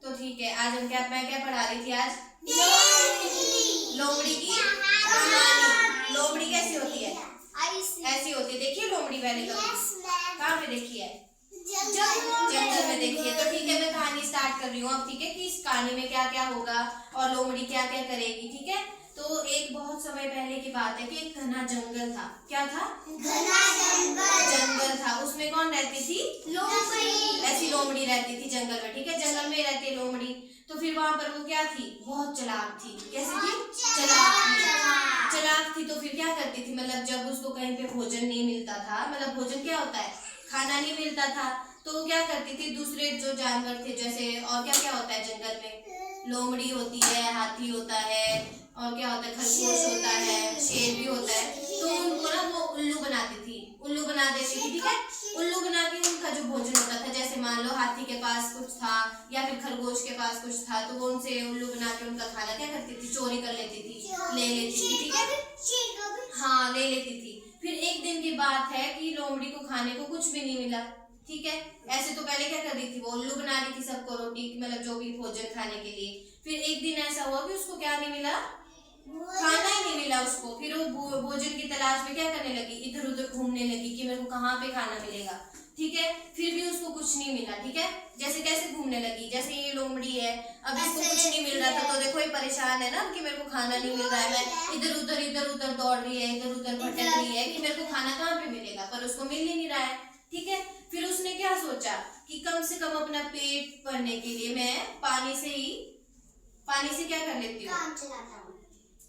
तो ठीक है, आज मैं क्या पढ़ा रही थी आज? लोमड़ी की कहानी। लोमड़ी कैसी होती है? ऐसी होती है। देखिए लोमड़ी पहले कभी कहाँ पे देखी है? जंगल में देखी है। तो ठीक है, मैं कहानी स्टार्ट कर रही हूँ अब। ठीक है कि इस कहानी में क्या क्या होगा और लोमड़ी क्या क्या करेगी। ठीक है, तो एक बहुत समय पहले की बात है कि एक घना जंगल था। क्या था? घना जंगल था। उसमें कौन रहती थी? लोमड़ी। ऐसी लोमड़ी रहती थी जंगल में। ठीक है, जंगल में रहती है लोमड़ी। तो फिर वहां पर वो क्या थी? बहुत चालाक थी। कैसी थी? चालाक थी। तो फिर क्या करती थी, मतलब जब उसको कहीं पे भोजन नहीं मिलता था, मतलब भोजन क्या होता है? खाना नहीं मिलता था, तो वो क्या करती थी, दूसरे जो जानवर थे, जैसे और क्या क्या होता है जंगल में? लोमड़ी होती है, हाथी होता है, और क्या होता है? खरगोश होता है, शेर भी होता है। तो उनको ना वो उल्लू बनाती थी, उल्लू बना देती थी। ठीक है, उल्लू बना के उनका जो भोजन होता था, जैसे मान लो हाथी के पास कुछ था या फिर खरगोश के पास कुछ था, तो वो उनसे उल्लू बना के उनका खाना क्या करती थी? चोरी कर लेती थी, ले लेती थी। ठीक है, हाँ ले लेती थी। फिर एक दिन की बात है कि लोमड़ी को खाने को कुछ भी नहीं मिला। ठीक है, ऐसे तो पहले क्या कर रही थी, वो उल्लू बना रही थी सबको रोटी, मतलब जो भी भोजन खाने के लिए। फिर एक दिन ऐसा हुआ कि उसको क्या नहीं मिला? खाना ही नहीं मिला उसको। फिर वो भोजन की तलाश में क्या करने लगी? इधर उधर घूमने लगी कि मेरे को कहाँ पे खाना मिलेगा। ठीक है, फिर भी उसको कुछ नहीं मिला। ठीक है, जैसे कैसे घूमने लगी, जैसे ये लोमड़ी है, अब इसको कुछ नहीं मिल रहा था, तो देखो ये परेशान है ना कि मेरे को खाना नहीं मिल रहा है, मैं इधर उधर दौड़ रही है, इधर उधर भटक रही है कि मेरे को खाना कहाँ पे मिलेगा, पर उसको मिल ही नहीं रहा है। ठीक है, फिर उसने क्या सोचा कि कम से कम अपना पेट भरने के लिए मैं पानी से क्या कर लेती हूँ?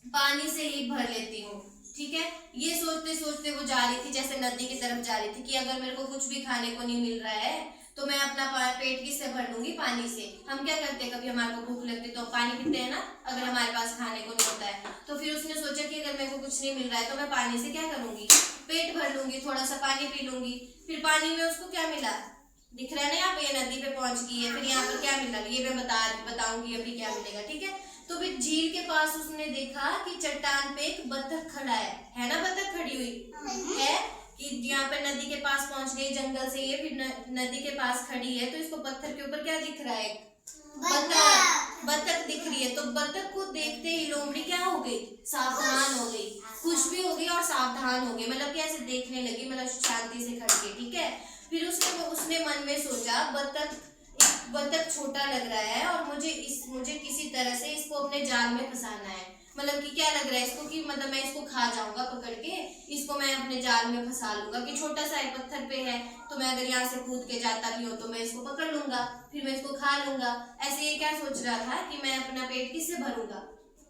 पानी से ही भर लेती हूँ। ठीक है, ये सोचते सोचते वो जा रही थी, जैसे नदी की तरफ जा रही थी कि अगर मेरे को कुछ भी खाने को नहीं मिल रहा है तो मैं अपना पेट किससे भर लूंगी? पानी से। हम क्या करते हैं, कभी हमारे को भूख लगती तो पानी पीते हैं ना, अगर हमारे पास खाने को नहीं होता है। तो फिर उसने सोचा कि अगर मेरे को कुछ नहीं मिल रहा है तो मैं पानी से क्या करूंगी? पेट भर लूंगी, थोड़ा सा पानी पी लूंगी। फिर पानी में उसको क्या मिला? दिख रहा है ना, यहाँ पे ये नदी पे पहुंच गई है। फिर यहाँ पर क्या मिला, ये मैं बताऊंगी अभी क्या मिलेगा। ठीक है, तो फिर झील के पास उसने देखा कि चट्टान पे एक बत्तख खड़ा है ना, बत्तख खड़ी हुई है कि यहाँ पे नदी के पास पहुंच गई जंगल से ये, फिर नदी के पास खड़ी है, तो इसको पत्थर के ऊपर क्या दिख रहा है? बत्तख दिख रही है। तो बत्तख को देखते ही लोमड़ी क्या हो गई? सावधान हो गई, खुश भी हो गई और सावधान हो गई, मतलब कि ऐसे देखने लगी, मतलब शांति से खड़ के। ठीक है, फिर उसने मन में सोचा, बत्तख छोटा लग रहा है और मुझे किसी तरह से इसको अपने जाल में फंसाना है। मतलब कि क्या लग रहा है इसको कि मतलब मैं इसको खा जाऊंगा पकड़ के, इसको मैं अपने जाल में फंसा लूंगा कि छोटा सा एक पत्थर पे है, तो मैं अगर यहाँ से कूद के जाता भी हूँ तो मैं इसको पकड़ लूंगा, फिर मैं इसको खा लूंगा। ऐसे ये क्या सोच रहा था कि मैं अपना पेट किससे भरूंगा?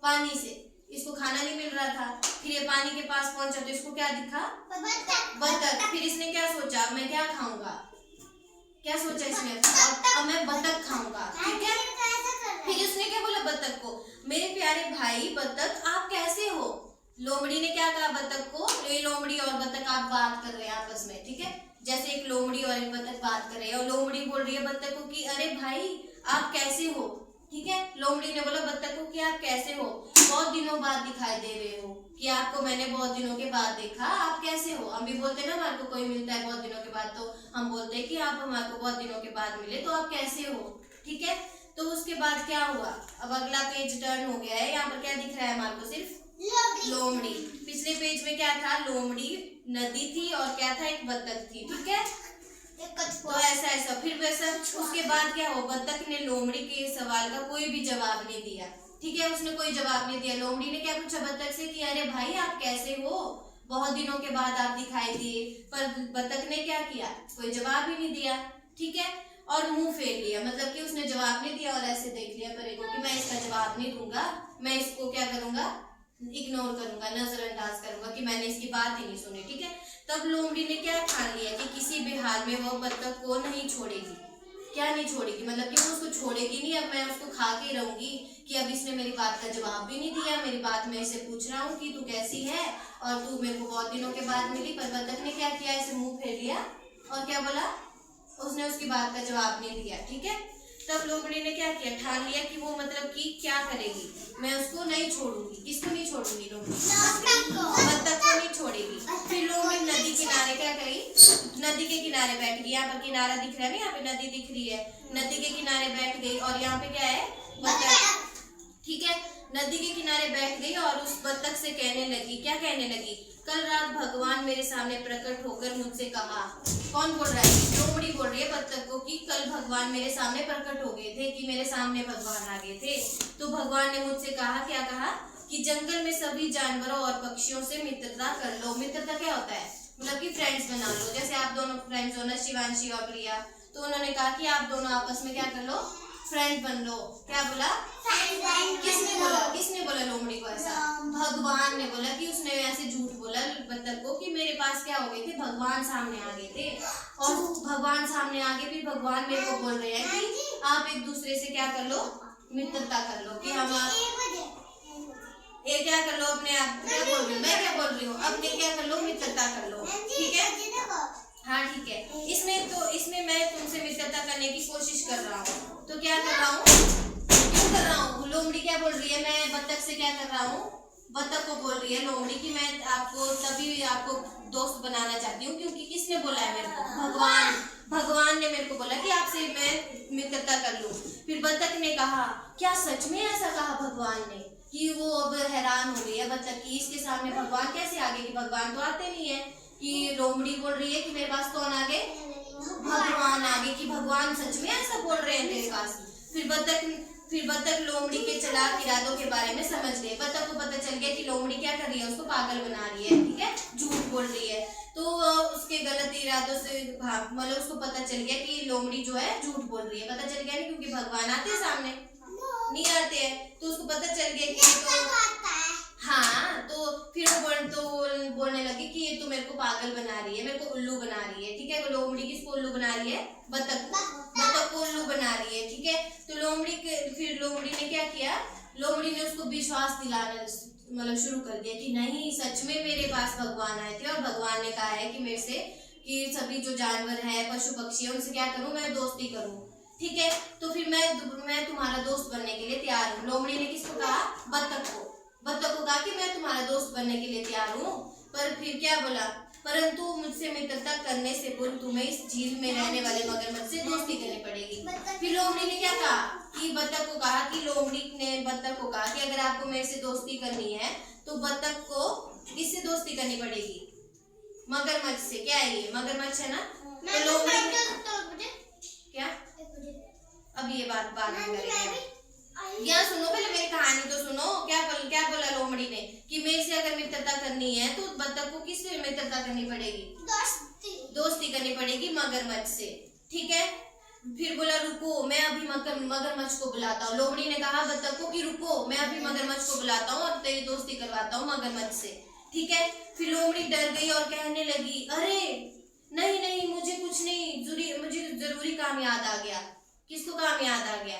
पानी से। इसको खाना नहीं मिल रहा था, फिर ये पानी के पास पहुंचा तो इसको क्या दिखा? बत्तख। फिर इसने क्या सोचा, मैं क्या खाऊंगा? क्या सोचा इसने? अब मैं बत्तख खाऊंगा। ठीक है, फिर उसने क्या बोला बत्तख को, मेरे प्यारे भाई बत्तख आप कैसे हो? लोमड़ी ने क्या कहा बत्तख को? ये लोमड़ी और बत्तख आप बात कर रहे हैं आपस में। ठीक है, जैसे एक लोमड़ी और एक बत्तख बात कर रहे हैं, और लोमड़ी बोल रही है बत्तख को कि अरे भाई आप कैसे हो? ठीक है, लोमड़ी ने बोला बत्तख को कि आप कैसे हो? बहुत दिनों बाद दिखाई दे रहे हो, कि आपको मैंने बहुत दिनों के बाद देखा, आप कैसे हो? हम भी बोलते हैं ना, हमारे को कोई मिलता है बहुत दिनों के बाद तो हम बोलते हैं कि आप हमारे को बहुत दिनों के बाद मिले, तो आप कैसे हो? ठीक है, तो उसके बाद क्या हुआ? अब अगला पेज टर्न हो गया है, यहाँ पर क्या दिख रहा है हमारे को? सिर्फ लोमड़ी। पिछले पेज में क्या था? लोमड़ी, नदी थी और क्या था? एक बत्तख थी। ठीक है, तो ऐसा फिर वैसा उसके बाद क्या हुआ? बत्तख ने लोमड़ी के सवाल का कोई भी जवाब नहीं दिया। ठीक है, उसने कोई जवाब नहीं दिया। लोमड़ी ने क्या पूछा बत्तख से कि अरे भाई आप कैसे हो? बहुत दिनों के बाद आप दिखाई दिए। पर बत्तख ने क्या किया? कोई जवाब ही नहीं दिया। ठीक है, और मुंह फेर लिया, मतलब कि उसने जवाब नहीं दिया और ऐसे देख लिया परे को कि मैं इसका जवाब नहीं दूंगा, मैं इसको क्या करूंगा? इग्नोर करूंगा, नजरअंदाज करूंगा कि मैंने इसकी बात ही नहीं सुनी। ठीक है, तब लोमड़ी ने क्या ठान लिया कि किसी भी हाल में वो बत्तख को नहीं छोड़ेगी। क्या नहीं छोड़ेगी? मतलब कि वो उसको छोड़ेगी नहीं, अब मैं उसको खा के रहूंगी कि अब इसने मेरी बात का जवाब भी नहीं दिया, मेरी बात मैं इसे पूछ रहा हूँ कि तू कैसी है और तू मेरे को बहुत दिनों के बाद मिली, पर बत्तख ने क्या किया? ऐसे मुंह फेर लिया और क्या बोला? उसने उसकी बात का जवाब नहीं दिया। ठीक है, तब लोमड़ी ने क्या किया, ठान लिया कि वो मतलब कि क्या करेगी, मैं उसको नहीं छोड़ूंगी। किसको नहीं छोड़ूंगी? लोमड़ी, बत्तख को नहीं छोड़ेगी। फिर लोमड़ी नदी किनारे क्या करी, नदी के किनारे बैठ गई। यहाँ पर किनारा दिख रहा है ना, यहाँ पे नदी दिख रही है, नदी के किनारे बैठ गई और यहाँ पे क्या है, बत्तख। ठीक है, नदी के किनारे बैठ गई और उस बत्तख से कहने लगी, क्या कहने लगी, कल रात भगवान मेरे सामने प्रकट होकर मुझसे कहा। कौन बोल रहा है? लोमड़ी बोल रही है बत्तख को कि कल भगवान मेरे सामने प्रकट हो गए थे, कि मेरे सामने भगवान आ गए थे। तो भगवान ने मुझसे कहा, क्या कहा, कि जंगल में सभी जानवरों और पक्षियों से मित्रता कर लो। मित्रता क्या होता है, मतलब कि फ्रेंड्स बना लो। जैसे आप दोनों फ्रेंड्स हो ना, शिवांशी और प्रिया, तो उन्होंने कहा कि आप दोनों आपस में क्या कर लो, फ्रेंड बन लो। क्या बोला? किसने बोला लोमड़ी को ऐसा? भगवान ने बोला कि उसने ऐसे झूठ बोला बत्तख को कि मेरे पास क्या हो गए थे, भगवान सामने आ गए थे। और भगवान सामने आ गए, फिर भगवान मेरे को बोल रहे हैं कि आप एक दूसरे से क्या कर लो, मित्रता कर लो, कि हम ये क्या कर लो, अपने आप क्या बोल रही हूँ मैं, क्या बोल रही हूँ, अपने क्या कर लो, मित्रता कर लो। ठीक है, हाँ ठीक है। इसमें मैं तुमसे मित्रता करने की कोशिश कर रहा हूँ। तो क्या कर रहा हूँ, क्यों कर रहा हूँ? लोमड़ी क्या बोल रही है, मैं बत्तख से क्या कर रहा हूँ, बत्तख को बोल रही है लोमड़ी कि मैं आपको तभी आपको दोस्त बनाना चाहती हूँ क्योंकि किसने बोला है मेरे को, भगवान ने मेरे को बोला कि आपसे मैं मित्रता कर लूँ। फिर बत्तख ने कहा, क्या सच में ऐसा कहा भगवान ने? कि वो अब हैरान हो गई है बत्तख की, इसके सामने भगवान कैसे आ गए, कि भगवान तो आते नहीं है। कि लोमड़ी बोल रही है कि मेरे पास कौन आ गए, भगवान आ गए, कि भगवान सच में ऐसा बोल रहे हैं तेरे पास। फिर बत्तख लोमड़ी के चालाक इरादों के बारे में समझ गए। बत्तख को पता चल गया कि लोमड़ी क्या कर रही है, उसको पागल बना रही है। ठीक है, झूठ बोल रही है। तो उसके गलत इरादों से मतलब उसको पता चल गया कि लोमड़ी जो है झूठ बोल रही है। पता चल गया नहीं, क्योंकि भगवान आते हैं सामने, नहीं आते हैं। तो उसको पता चल गया कि हाँ, तो फिर वो बोलने लगी कि ये तो मेरे को पागल बना रही है, मेरे को उल्लू बना रही है। ठीक है, वो लोमड़ी किसको उल्लू बना रही है, बत्तख को उल्लू बना रही है। ठीक है, तो फिर लोमड़ी ने क्या किया, लोमड़ी ने उसको विश्वास दिलाना मतलब शुरू कर दिया कि नहीं, सच में मेरे पास भगवान आए थे और भगवान ने कहा है कि मेरे से कि सभी जो जानवर है, पशु पक्षी है, उनसे क्या करूं, मैं दोस्ती करूं। ठीक है, तो फिर मैं तुम्हारा दोस्त बनने के लिए तैयार हूँ। लोमड़ी ने किसको कहा, बत्तख को कहा कि मैं तुम्हारा दोस्त बनने के लिए तैयार हूँ। पर फिर क्या बोला, परंतु मुझसे मित्रता करने से पूर्व तुम्हें इस झील में रहने वाले मगरमच्छ से दोस्ती करनी पड़ेगी। फिर लोमड़ी ने क्या कहा, कि बत्तख को कहा कि लोमड़ी ने बत्तख को कहा कि अगर आपको मेरे से दोस्ती करनी है तो बत्तख को किससे दोस्ती करनी पड़ेगी, मगरमच्छ से। क्या है ये, मगरमच्छ है ना। तो लोमड़ी ने क्या, अब ये बात बाद में करेंगे। यहाँ सुनो, पहले मेरी कहानी तो सुनो। क्या बोला लोमड़ी ने कि मेरे से अगर मित्रता करनी है तो बत्तख को किससे मित्रता करनी पड़ेगी, दोस्ती करनी पड़ेगी मगरमच्छ से। ठीक है, फिर बोला रुको, मैं अभी मगरमच्छ को बुलाता हूँ। लोमड़ी ने कहा बत्तख को कि रुको, मैं अभी मगरमच्छ को बुलाता हूँ और तेरी दोस्ती करवाता हूँ मगरमच्छ से। ठीक है, फिर लोमड़ी डर गई और कहने लगी, अरे नहीं, मुझे कुछ नहीं, मुझे जरूरी काम याद आ गया। किसको काम याद आ गया,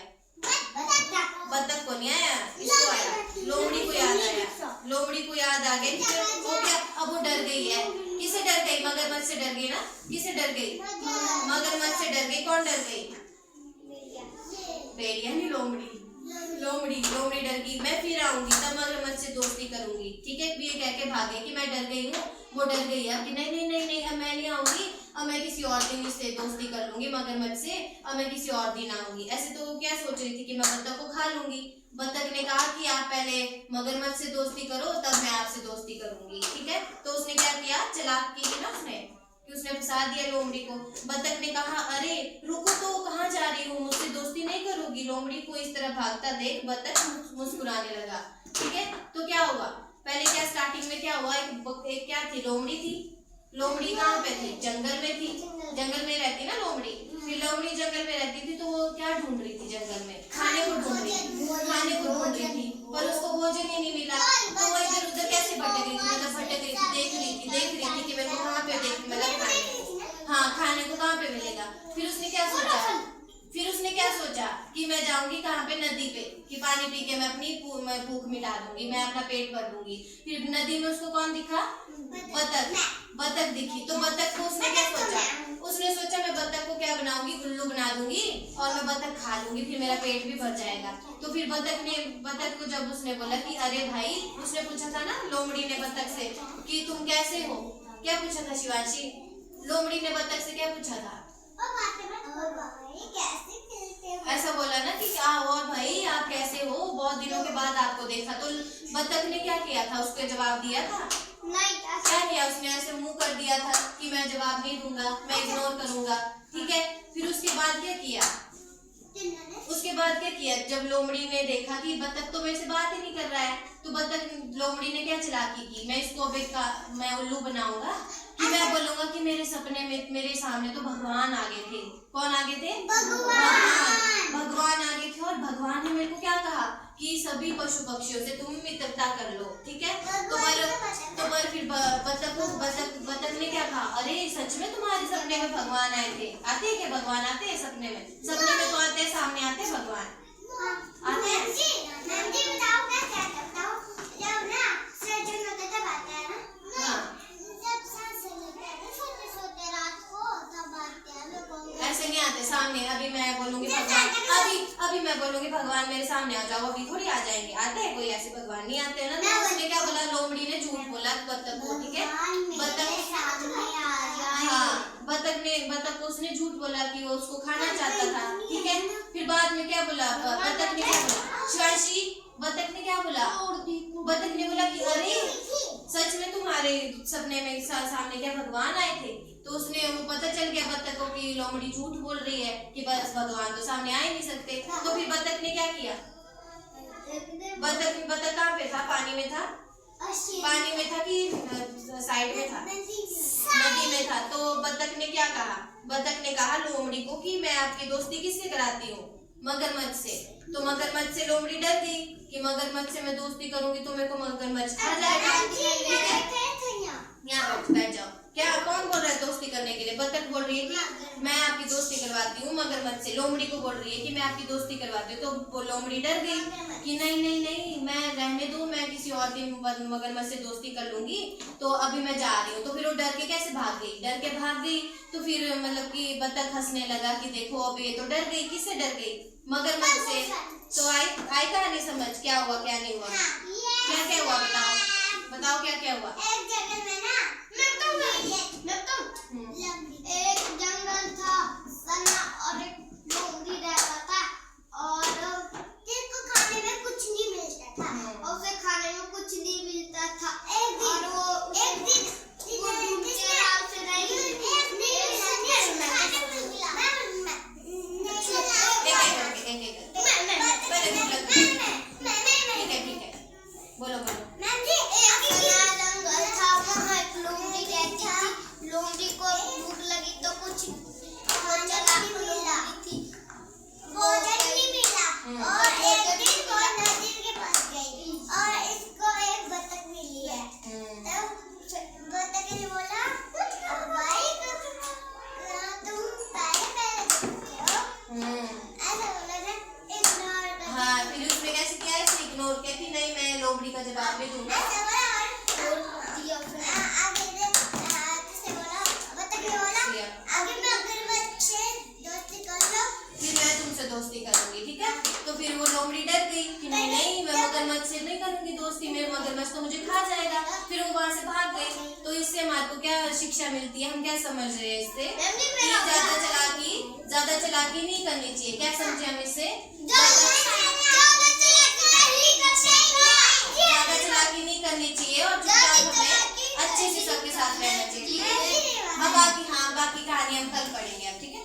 बत्तख को नहीं आया, इसको आया, लोमड़ी को याद आया। लोमड़ी को याद आ गया, वो क्या, अब वो डर गई है। किससे डर गई, मगरमच्छ से डर गई ना। किससे डर गई, मगरमच्छ से डर गई। कौन डर गई, भेड़िया नहीं, लोमड़ी डर गई। मैं फिर आऊंगी तब मगरमच्छ से दोस्ती करूंगी। ठीक है, ये कह के भागे कि मैं डर गई हूँ। वो डर गई है कि नहीं, अब मैं नहीं आऊंगी, अब मैं किसी और दिन से दोस्ती कर लूंगी मगरमच्छ से, अब मैं किसी और दिन आऊंगी। ऐसे तो क्या सोच रही थी कि मैं बत्तख को खा लूंगी। बत्तख ने कहा कि आप पहले मगरमच्छ से दोस्ती करो, तब मैं आपसे दोस्ती करूंगी। ठीक है, तो उसने क्या किया, चालाक की ना उसने फंसा दिया लोमड़ी को। बत्तख ने कहा, अरे रुको, तो कहाँ जा रही हो, मुझसे दोस्ती नहीं करोगी। लोमड़ी को इस तरह भागता देख बत्तख मुस्कुराने लगा। ठीक है, तो क्या हुआ, पहले क्या स्टार्टिंग में क्या हुआ, एक क्या थी, लोमड़ी थी। लोमड़ी कहाँ पे थी, जंगल में थी, जंगल में रहती ना लोमड़ी। फिर लोमड़ी जंगल में रहती थी तो वो क्या ढूंढ रही थी जंगल में, खाने को ढूंढ रही थी, पर उसको भोजन ही नहीं मिला। तो वो इधर उधर कैसे भटक रही थी, मतलब भटक रही थी, देख रही थी कि मेरे को कहाँ पे खाने को कहाँ पे मिलेगा। फिर उसने क्या सोचा कि मैं जाऊंगी कहाँ पे, नदी पे, कि पानी पी के मैं अपनी भूख मिटा दूंगी, मैं अपना पेट भर दूंगी। फिर नदी में उसको कौन दिखा, बत्तख दिखी। तो बत्तख को उसने क्या सोचा, उसने सोचा मैं बत्तख को क्या बनाऊंगी, उल्लू बना दूंगी और मैं बत्तख खा लूंगी, फिर मेरा पेट भी भर जाएगा। तो फिर बत्तख को जब उसने बोला कि अरे भाई, उसने पूछा था ना लोमड़ी ने बत्तख से कि तुम कैसे हो, क्या पूछा था शिवांशी? लोमड़ी ने बत्तख से क्या पूछा था? ऐसा बोला ना कि और भाई आप कैसे हो, बहुत दिनों के बाद आपको देखा। तो बत्तख ने क्या किया था, उसको जवाब दिया था? नहीं। क्या किया उसने? ऐसे मुंह कर दिया था कि मैं जवाब नहीं दूंगा, मैं इग्नोर करूंगा, ठीक है। फिर उसके बाद क्या किया? जब लोमड़ी ने देखा कि बत्तख तो मेरे से बात ही नहीं कर रहा है, तो लोमड़ी ने क्या चालाकी की, मैं इसको अब मैं उल्लू बनाऊंगा कि मैं बोलूंगा कि मेरे सपने में मेरे सामने तो भगवान आगे थे। कौन आगे थे? भगवान आगे थे। और भगवान ने मेरे को क्या कहा कि सभी पशु पक्षियों से तुम मित्रता कर लो, ठीक है। तो फिर बत्तख ने क्या कहा, अरे सच में तुम्हारे सपने में भगवान आए थे? आते हैं क्या भगवान? आते हैं सपने में? सपने में तो आते हैं, सामने आते हैं भगवान, आते हैं। ऐसे नहीं आते सामने। अभी मैं बोलूंगी भगवान, अभी मैं बोलूंगी भगवान मेरे सामने आ जाओ, अभी थोड़ी आ जाएंगे। आते हैं कोई ऐसे भगवान? नहीं आते हैं ना। तो उसने क्या बोला, लोमड़ी ने झूठ बोला बत्तख को, ठीक है। बत्तख को उसने झूठ बोला कि वो उसको खाना चाहता था, ठीक है। फिर बाद में क्या बोला बत्तख ने? क्या बोला शिवांशी? बत्तख ने क्या बोला? बत्तख ने बोला कि अरे सच में तुम्हारे सपने में सामने क्या भगवान आए थे? तो उसने वो पता चल गया बत्तख को कि लोमड़ी झूठ बोल रही है कि बस भगवान तो सामने आ ही नहीं सकते। तो फिर बत्तख ने क्या किया? बत्तख कहाँ पे था? पानी में था? पानी में था कि साइड में था? नदी में था। तो बत्तख ने क्या कहा? बत्तख ने कहा लोमड़ी को कि मैं आपकी दोस्ती किससे कराती हूँ? मगरमच्छ से। तो मगरमच्छ से लोमड़ी डर गई कि मगरमच्छ से मैं दोस्ती करूंगी तो मेरे को मगरमच्छ खा जाएगा। यहाँ बैठ जाओ। क्या कौन बोल रहा है दोस्ती करने के लिए? बत्तख बोल रही है कि मैं आपकी दोस्ती करवाती हूँ मगरमच्छ से। लोमड़ी को बोल रही है कि मैं आपकी दोस्ती करवाती हूँ। तो लोमड़ी डर गई कि नहीं, मैं रहने दो, मैं किसी और दिन मगरमच्छ से दोस्ती कर लूंगी, तो अभी मैं जा रही हूँ। तो फिर वो डर के कैसे भाग गई? डर के भाग गई। तो फिर मतलब कि बत्तख हंसने लगा कि देखो अब ये तो डर गई। किससे डर गई? मगरमच्छ से। तो आई कहानी समझ, क्या हुआ क्या नहीं हुआ? क्या हुआ बताओ क्या हुआ? एक जगह में ना एक जंगल था, सन्ना और एक लोमड़ी रहता था, और जिसको खाने में कुछ नहीं मिलता था, और उसे खाने में कुछ नहीं मिलता था। एक दिन वो ढूंढते राह से रही। ठीक है बोलो। लोमड़ी को भूख लगी तो कुछ भोजन नहीं मिला, और एक दिन वो नदी के पास गई और इसको एक बत्तख मिली है। तब बत्तख ने बोला, भाई तुम पहले देखते हो, ऐसा बोला था। इग्नोर। हाँ, फिर उसने कैसे किया? इसे इग्नोर किया कि नहीं मैं लोमड़ी का जवाब भी दूंगा। दोस्ती करूंगी, ठीक है। तो फिर वो लोमड़ी डर गई कि नहीं मैं मगरमच्छ से नहीं करूंगी दोस्ती, मेरे मगरमच्छ तो मुझे खा जाएगा। फिर वो वहां से भाग गई। तो इससे हमारे को क्या शिक्षा मिलती है, हम क्या समझ रहे हैं इससे? ज्यादा चलाकी नहीं करनी चाहिए। क्या समझे हम इससे? ज्यादा चलाकी नहीं करनी चाहिए और चुपचाप हमें अच्छे से सबके साथ रहना चाहिए, ठीक है। बाकी कहानी हम कल पढ़ेंगे अब, ठीक है।